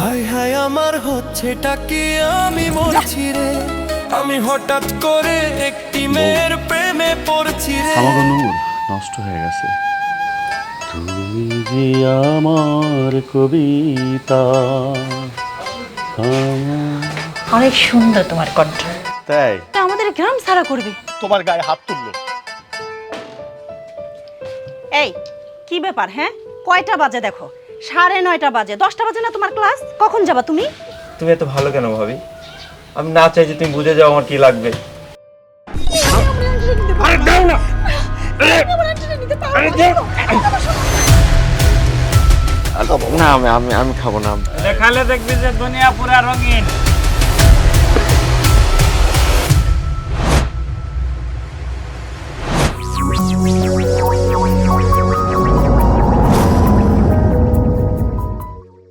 হায় হায় আমার হচ্ছেটা কি, আমি মরছি রে, আমি হঠাৎ করে একটি মেয়ের প্রেমে পড়ছি রে। আমাকে নূর নষ্ট হয়ে গেছে। তুমি যে আমার কবিতা। অনেক সুন্দর তোমার কণ্ঠ। তাই আমাদের গ্রাম ছাড়া করবে। তোমার গায়ে হাত তুললো। এই কি ব্যাপার? হ্যাঁ, কয়টা বাজে দেখো? 9:30 বাজে। 10টা বাজে না তোমার ক্লাস? কখন যাবা তুমি? তুমি এত ভালো কেন ভাবি? আমি না চাই যে তুমি বুঝে যাও আমার কি লাগবে। না আমি খাবো না। দেখালে দেখবি যে দুনিয়া পুরা রঙিন।